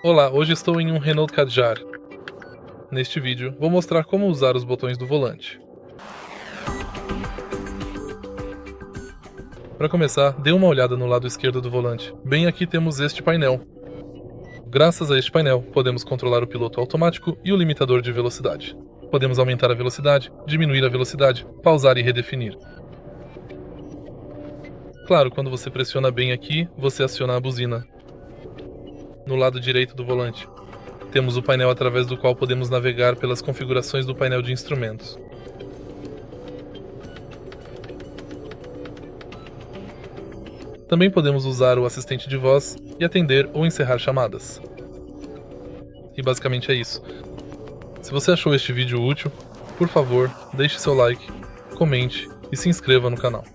Olá, hoje estou em um Renault Kadjar. Neste vídeo, vou mostrar como usar os botões do volante. Para começar, dê uma olhada no lado esquerdo do volante. Bem aqui temos este painel. Graças a este painel, podemos controlar o piloto automático e o limitador de velocidade. Podemos aumentar a velocidade, diminuir a velocidade, pausar e redefinir. Claro, quando você pressiona bem aqui, você aciona a buzina. No lado direito do volante, temos o painel através do qual podemos navegar pelas configurações do painel de instrumentos. Também podemos usar o assistente de voz e atender ou encerrar chamadas. E basicamente é isso. Se você achou este vídeo útil, por favor, deixe seu like, comente e se inscreva no canal.